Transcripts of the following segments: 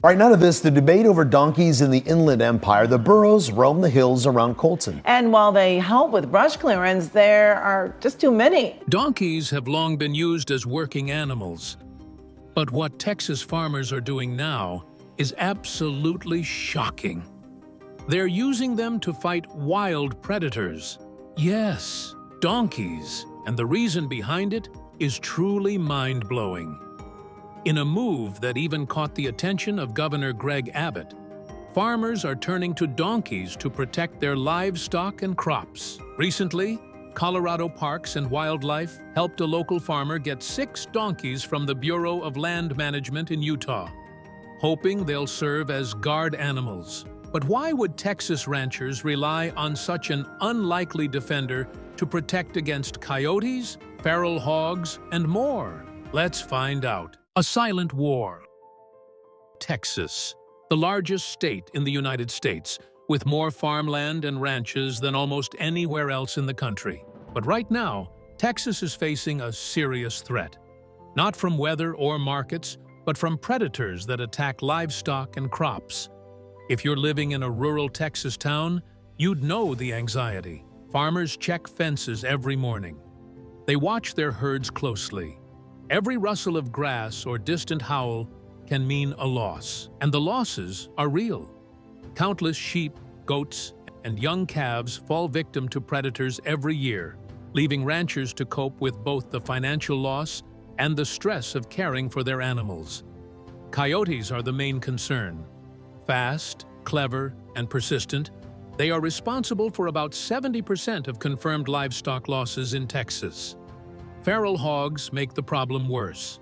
All right, now to this, the debate over donkeys in the Inland Empire. The burros roam the hills around Colton. And while they help with brush clearance, there are just too many. Donkeys have long been used as working animals. But what Texas farmers are doing now is absolutely shocking. They're using them to fight wild predators. Yes, donkeys. And the reason behind it is truly mind-blowing. In a move that even caught the attention of Governor Greg Abbott, farmers are turning to donkeys to protect their livestock and crops. Recently, Colorado Parks and Wildlife helped a local farmer get 6 donkeys from the Bureau of Land Management in Utah, hoping they'll serve as guard animals. But why would Texas ranchers rely on such an unlikely defender to protect against coyotes, feral hogs, and more? Let's find out. A silent war. Texas, the largest state in the United States, with more farmland and ranches than almost anywhere else in the country. But right now, Texas is facing a serious threat. Not from weather or markets, but from predators that attack livestock and crops. If you're living in a rural Texas town, you'd know the anxiety. Farmers check fences every morning. They watch their herds closely. Every rustle of grass or distant howl can mean a loss, and the losses are real. Countless sheep, goats, and young calves fall victim to predators every year, leaving ranchers to cope with both the financial loss and the stress of caring for their animals. Coyotes are the main concern. Fast, clever, and persistent, they are responsible for about 70% of confirmed livestock losses in Texas. Feral hogs make the problem worse.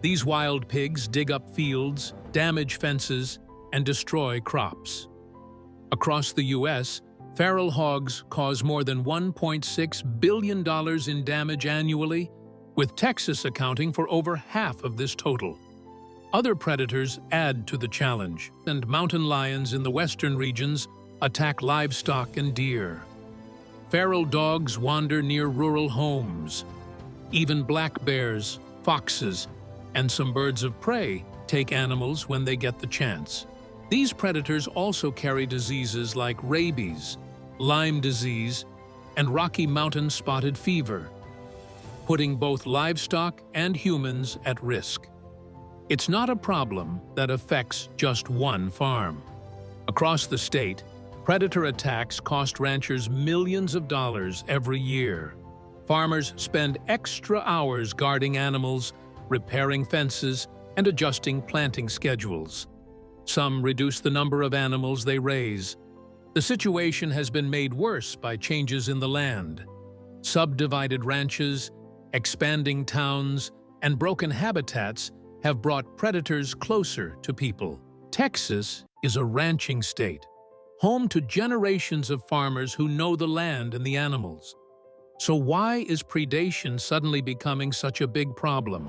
These wild pigs dig up fields, damage fences, and destroy crops. Across the U.S., feral hogs cause more than $1.6 billion in damage annually, with Texas accounting for over half of this total. Other predators add to the challenge, and mountain lions in the western regions attack livestock and deer. Feral dogs wander near rural homes. Even black bears, foxes, and some birds of prey take animals when they get the chance. These predators also carry diseases like rabies, Lyme disease, and Rocky Mountain spotted fever, putting both livestock and humans at risk. It's not a problem that affects just one farm. Across the state, predator attacks cost ranchers millions of dollars every year. Farmers spend extra hours guarding animals, repairing fences, and adjusting planting schedules. Some reduce the number of animals they raise. The situation has been made worse by changes in the land. Subdivided ranches, expanding towns, and broken habitats have brought predators closer to people. Texas is a ranching state, home to generations of farmers who know the land and the animals. So why is predation suddenly becoming such a big problem?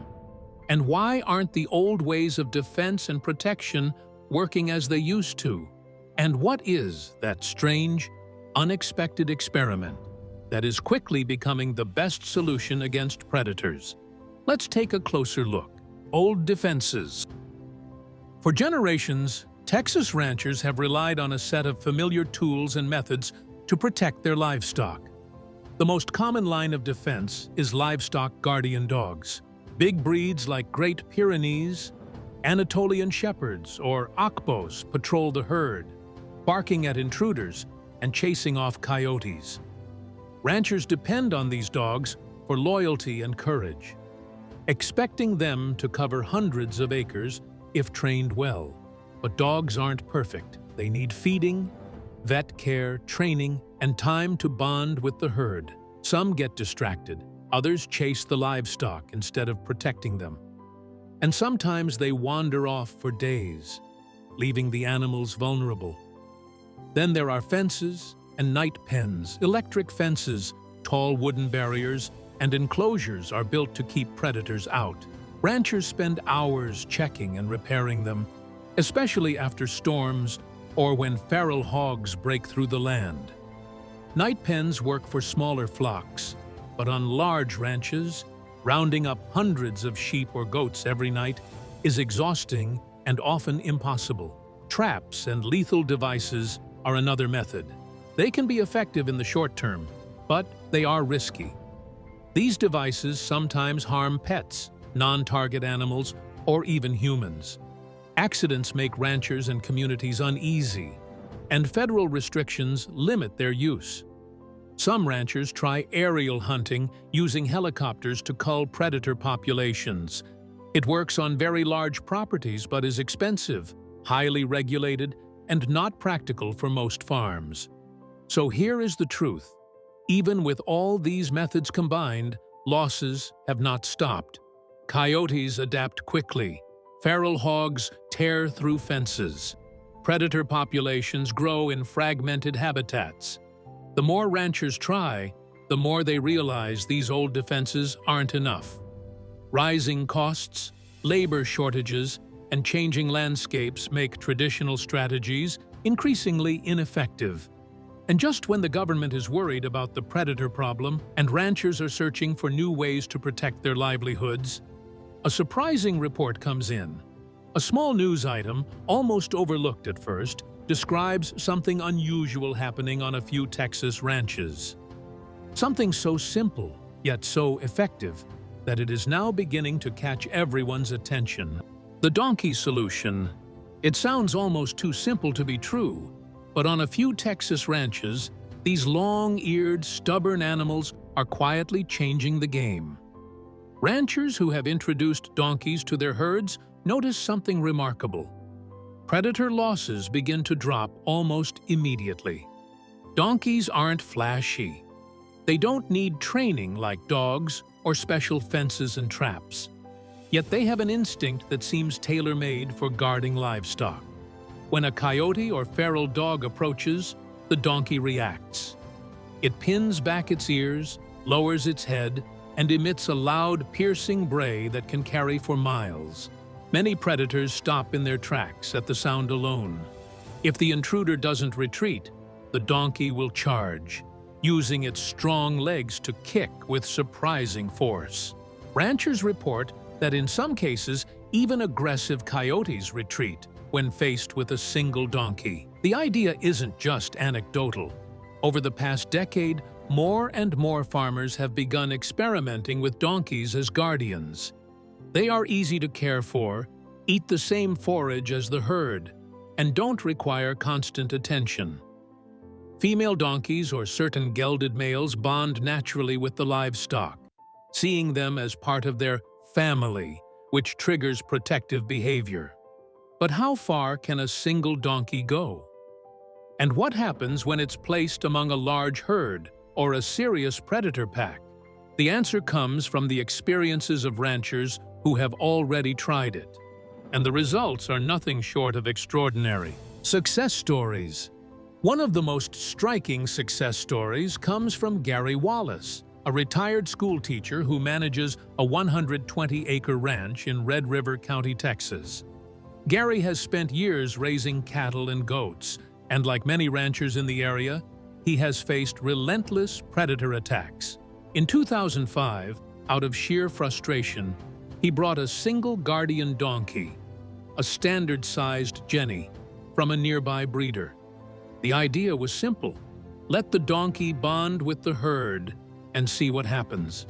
And why aren't the old ways of defense and protection working as they used to? And what is that strange, unexpected experiment that is quickly becoming the best solution against predators? Let's take a closer look. Old defenses. For generations, Texas ranchers have relied on a set of familiar tools and methods to protect their livestock. The most common line of defense is livestock guardian dogs. Big breeds like Great Pyrenees, Anatolian Shepherds, or Akbos patrol the herd, barking at intruders and chasing off coyotes. Ranchers depend on these dogs for loyalty and courage, expecting them to cover hundreds of acres if trained well. But dogs aren't perfect. They need feeding, vet care, training, and time to bond with the herd. Some get distracted. Others chase the livestock instead of protecting them. And sometimes they wander off for days, leaving the animals vulnerable. Then there are fences and night pens. Electric fences, tall wooden barriers, and enclosures are built to keep predators out. Ranchers spend hours checking and repairing them, especially after storms or when feral hogs break through the land. Night pens work for smaller flocks, but on large ranches, rounding up hundreds of sheep or goats every night is exhausting and often impossible. Traps and lethal devices are another method. They can be effective in the short term, but they are risky. These devices sometimes harm pets, non-target animals, or even humans. Accidents make ranchers and communities uneasy, and federal restrictions limit their use. Some ranchers try aerial hunting using helicopters to cull predator populations. It works on very large properties but is expensive, highly regulated, and not practical for most farms. So here is the truth. Even with all these methods combined, losses have not stopped. Coyotes adapt quickly. Feral hogs tear through fences. Predator populations grow in fragmented habitats. The more ranchers try, the more they realize these old defenses aren't enough. Rising costs, labor shortages, and changing landscapes make traditional strategies increasingly ineffective. And just when the government is worried about the predator problem and ranchers are searching for new ways to protect their livelihoods, a surprising report comes in. A small news item, almost overlooked at first, describes something unusual happening on a few Texas ranches. Something so simple, yet so effective, that it is now beginning to catch everyone's attention. The donkey solution. It sounds almost too simple to be true, but on a few Texas ranches, these long-eared, stubborn animals are quietly changing the game. Ranchers who have introduced donkeys to their herds notice something remarkable. Predator losses begin to drop almost immediately. Donkeys aren't flashy. They don't need training like dogs or special fences and traps. Yet they have an instinct that seems tailor-made for guarding livestock. When a coyote or feral dog approaches, the donkey reacts. It pins back its ears, lowers its head, and emits a loud, piercing bray that can carry for miles. Many predators stop in their tracks at the sound alone. If the intruder doesn't retreat, the donkey will charge, using its strong legs to kick with surprising force. Ranchers report that in some cases, even aggressive coyotes retreat when faced with a single donkey. The idea isn't just anecdotal. Over the past decade, more and more farmers have begun experimenting with donkeys as guardians. They are easy to care for, eat the same forage as the herd, and don't require constant attention. Female donkeys or certain gelded males bond naturally with the livestock, seeing them as part of their family, which triggers protective behavior. But how far can a single donkey go? And what happens when it's placed among a large herd or a serious predator pack? The answer comes from the experiences of ranchers who have already tried it. And the results are nothing short of extraordinary. Success stories. One of the most striking success stories comes from Gary Wallace, a retired school teacher who manages a 120-acre ranch in Red River County, Texas. Gary has spent years raising cattle and goats, and like many ranchers in the area, he has faced relentless predator attacks. In 2005, out of sheer frustration, he brought a single guardian donkey, a standard-sized Jenny, from a nearby breeder. The idea was simple: let the donkey bond with the herd and see what happens.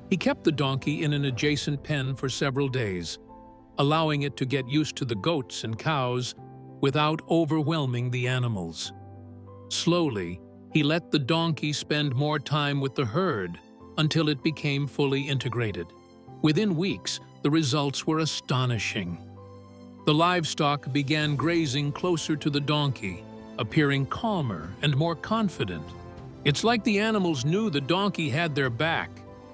He kept the donkey in an adjacent pen for several days, allowing it to get used to the goats and cows without overwhelming the animals. Slowly, he let the donkey spend more time with the herd until it became fully integrated. Within weeks, the results were astonishing. The livestock began grazing closer to the donkey, appearing calmer and more confident. It's like the animals knew the donkey had their back.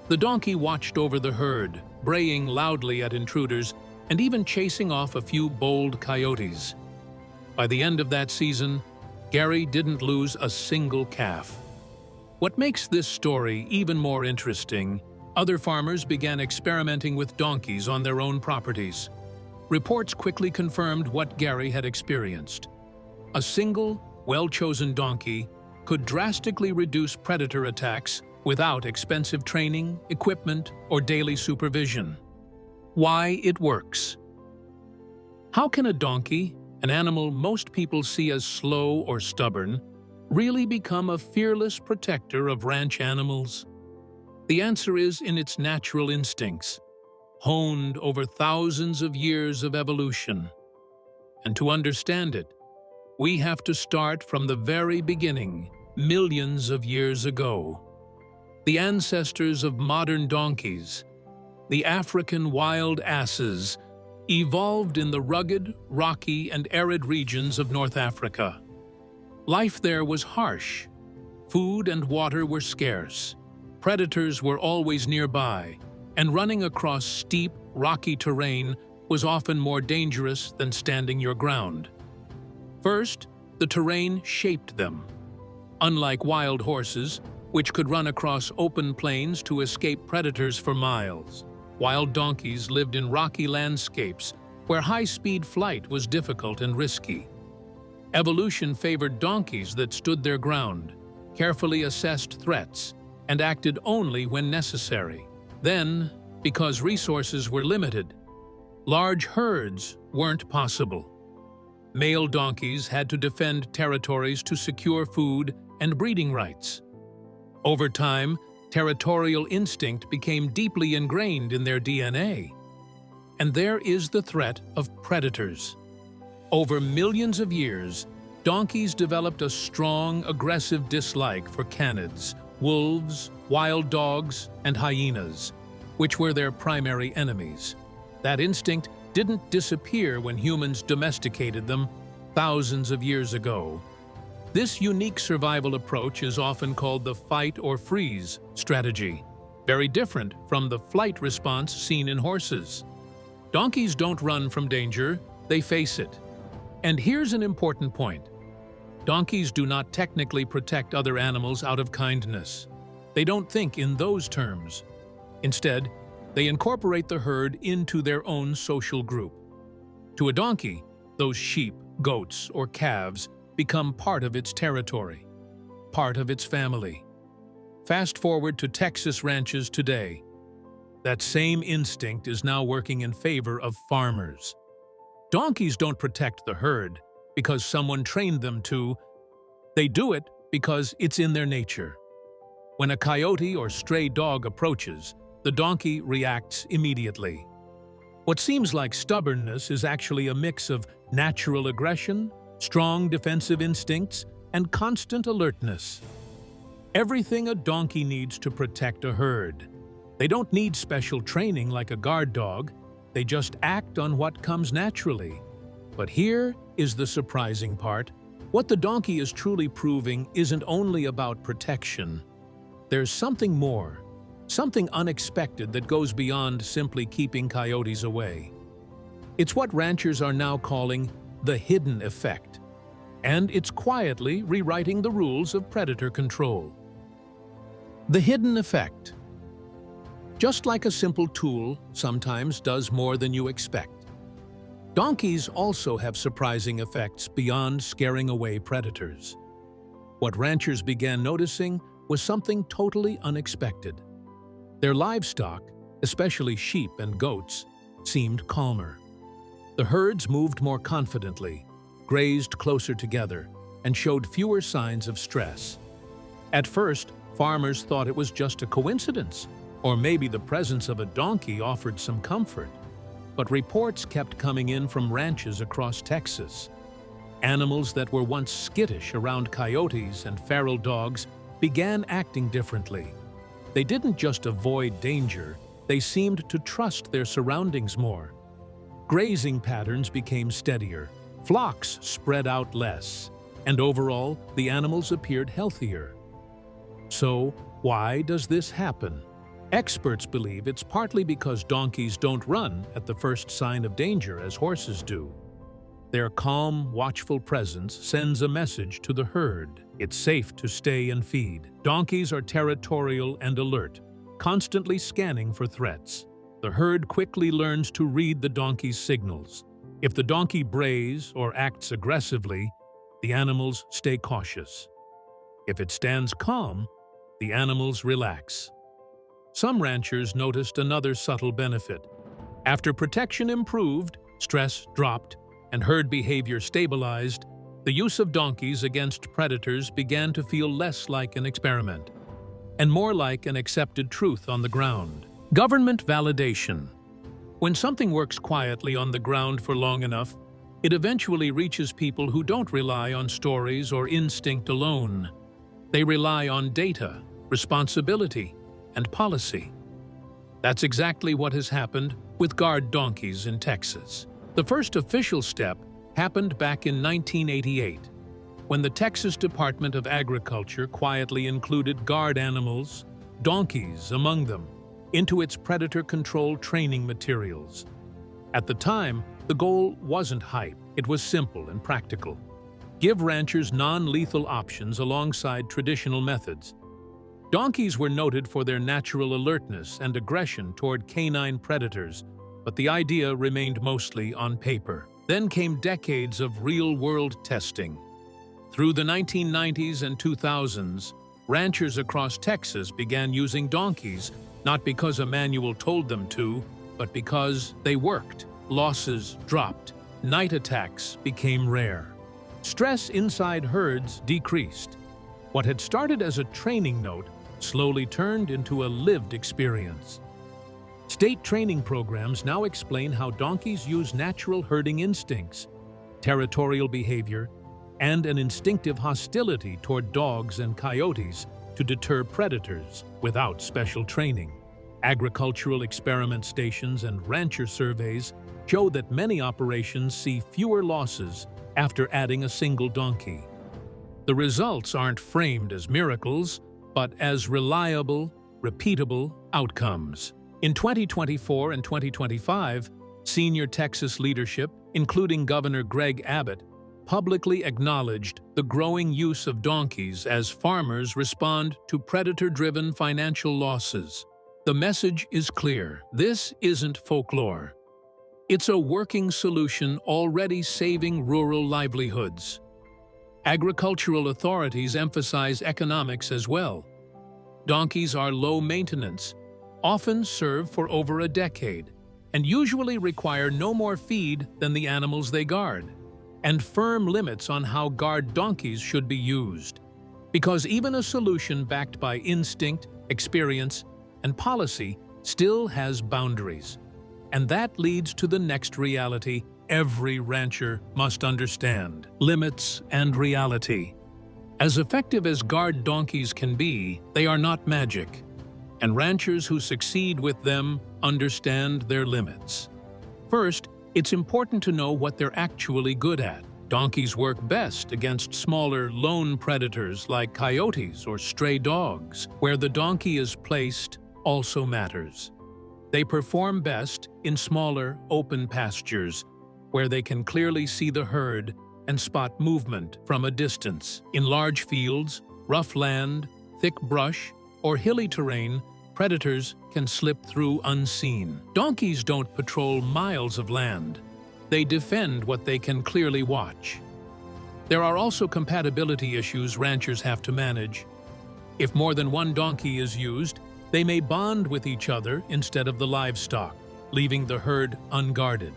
The donkey watched over the herd, braying loudly at intruders and even chasing off a few bold coyotes. By the end of that season, Gary didn't lose a single calf. What makes this story even more interesting, other farmers began experimenting with donkeys on their own properties. Reports quickly confirmed what Gary had experienced. A single, well-chosen donkey could drastically reduce predator attacks without expensive training, equipment, or daily supervision. Why it works. How can a donkey, an animal most people see as slow or stubborn, really become a fearless protector of ranch animals? The answer is in its natural instincts, honed over thousands of years of evolution. And to understand it, we have to start from the very beginning, millions of years ago. The ancestors of modern donkeys, the African wild asses, evolved in the rugged, rocky, and arid regions of North Africa. Life there was harsh. Food and water were scarce. Predators were always nearby, and running across steep, rocky terrain was often more dangerous than standing your ground. First, the terrain shaped them. Unlike wild horses, which could run across open plains to escape predators for miles, wild donkeys lived in rocky landscapes where high-speed flight was difficult and risky. Evolution favored donkeys that stood their ground, carefully assessed threats, and acted only when necessary. Then, because resources were limited, large herds weren't possible. Male donkeys had to defend territories to secure food and breeding rights. Over time, territorial instinct became deeply ingrained in their DNA. And there is the threat of predators. Over millions of years, donkeys developed a strong, aggressive dislike for canids, wolves, wild dogs, and hyenas, which were their primary enemies. That instinct didn't disappear when humans domesticated them thousands of years ago. This unique survival approach is often called the fight or freeze strategy, very different from the flight response seen in horses. Donkeys don't run from danger, they face it. And here's an important point. Donkeys do not technically protect other animals out of kindness. They don't think in those terms. Instead, they incorporate the herd into their own social group. To a donkey, those sheep, goats, or calves become part of its territory, part of its family. Fast forward to Texas ranches today. That same instinct is now working in favor of farmers. Donkeys don't protect the herd because someone trained them to. They do it because it's in their nature. When a coyote or stray dog approaches, the donkey reacts immediately. What seems like stubbornness is actually a mix of natural aggression, strong defensive instincts, and constant alertness. Everything a donkey needs to protect a herd. They don't need special training like a guard dog, they just act on what comes naturally. But here is the surprising part. What the donkey is truly proving isn't only about protection. There's something more, something unexpected that goes beyond simply keeping coyotes away. It's what ranchers are now calling the hidden effect, and it's quietly rewriting the rules of predator control. The hidden effect. Just like a simple tool sometimes does more than you expect, donkeys also have surprising effects beyond scaring away predators. What ranchers began noticing was something totally unexpected. Their livestock, especially sheep and goats, seemed calmer. The herds moved more confidently, grazed closer together, and showed fewer signs of stress. At first, farmers thought it was just a coincidence, or maybe the presence of a donkey offered some comfort. But reports kept coming in from ranches across Texas. Animals that were once skittish around coyotes and feral dogs began acting differently. They didn't just avoid danger, they seemed to trust their surroundings more. Grazing patterns became steadier, flocks spread out less, and overall, the animals appeared healthier. So, why does this happen? Experts believe it's partly because donkeys don't run at the first sign of danger as horses do. Their calm, watchful presence sends a message to the herd. It's safe to stay and feed. Donkeys are territorial and alert, constantly scanning for threats. The herd quickly learns to read the donkey's signals. If the donkey brays or acts aggressively, the animals stay cautious. If it stands calm, the animals relax. Some ranchers noticed another subtle benefit. After protection improved, stress dropped, and herd behavior stabilized, the use of donkeys against predators began to feel less like an experiment and more like an accepted truth on the ground. Government validation. When something works quietly on the ground for long enough, it eventually reaches people who don't rely on stories or instinct alone. They rely on data, responsibility, and policy. That's exactly what has happened with guard donkeys in Texas. The first official step happened back in 1988, when the Texas Department of Agriculture quietly included guard animals, donkeys among them, into its predator control training materials. At the time, the goal wasn't hype, it was simple and practical. Give ranchers non-lethal options alongside traditional methods. Donkeys were noted for their natural alertness and aggression toward canine predators, but the idea remained mostly on paper. Then came decades of real-world testing. Through the 1990s and 2000s, ranchers across Texas began using donkeys, not because a manual told them to, but because they worked. Losses dropped. Night attacks became rare. Stress inside herds decreased. What had started as a training note slowly turned into a lived experience. State training programs now explain how donkeys use natural herding instincts, territorial behavior, and an instinctive hostility toward dogs and coyotes to deter predators without special training. Agricultural experiment stations and rancher surveys show that many operations see fewer losses after adding a single donkey. The results aren't framed as miracles, but as reliable, repeatable outcomes. In 2024 and 2025, senior Texas leadership, including Governor Greg Abbott, publicly acknowledged the growing use of donkeys as farmers respond to predator-driven financial losses. The message is clear. This isn't folklore. It's a working solution already saving rural livelihoods. Agricultural authorities emphasize economics as well. Donkeys are low maintenance, often serve for over a decade, and usually require no more feed than the animals they guard, and firm limits on how guard donkeys should be used. Because even a solution backed by instinct, experience, and policy still has boundaries. And that leads to the next reality every rancher must understand: limits and reality. As effective as guard donkeys can be, they are not magic, and ranchers who succeed with them understand their limits. First, it's important to know what they're actually good at. Donkeys work best against smaller, lone predators like coyotes or stray dogs. Where the donkey is placed also matters. They perform best in smaller, open pastures, where they can clearly see the herd and spot movement from a distance. In large fields, rough land, thick brush, or hilly terrain, predators can slip through unseen. Donkeys don't patrol miles of land. They defend what they can clearly watch. There are also compatibility issues ranchers have to manage. If more than one donkey is used, they may bond with each other instead of the livestock, leaving the herd unguarded.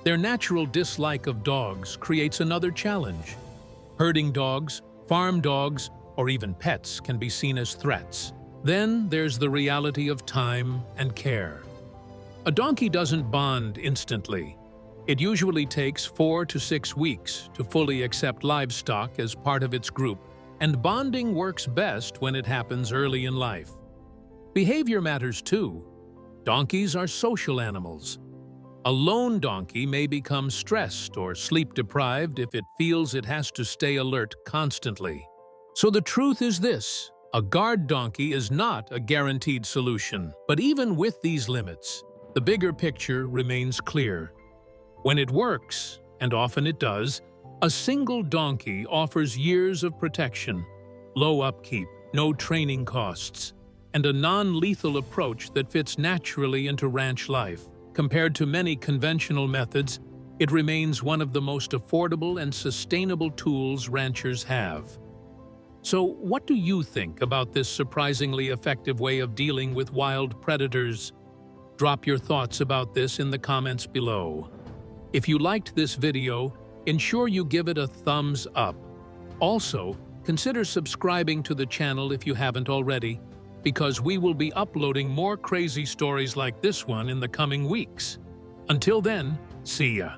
Their natural dislike of dogs creates another challenge. Herding dogs, farm dogs, or even pets can be seen as threats. Then there's the reality of time and care. A donkey doesn't bond instantly. It usually takes 4 to 6 weeks to fully accept livestock as part of its group, and bonding works best when it happens early in life. Behavior matters too. Donkeys are social animals. A lone donkey may become stressed or sleep-deprived if it feels it has to stay alert constantly. So the truth is this: a guard donkey is not a guaranteed solution. But even with these limits, the bigger picture remains clear. When it works, and often it does, a single donkey offers years of protection, low upkeep, no training costs, and a non-lethal approach that fits naturally into ranch life. Compared to many conventional methods, it remains one of the most affordable and sustainable tools ranchers have. So, what do you think about this surprisingly effective way of dealing with wild predators? Drop your thoughts about this in the comments below. If you liked this video, ensure you give it a thumbs up. Also, consider subscribing to the channel if you haven't already, because we will be uploading more crazy stories like this one in the coming weeks. Until then, see ya.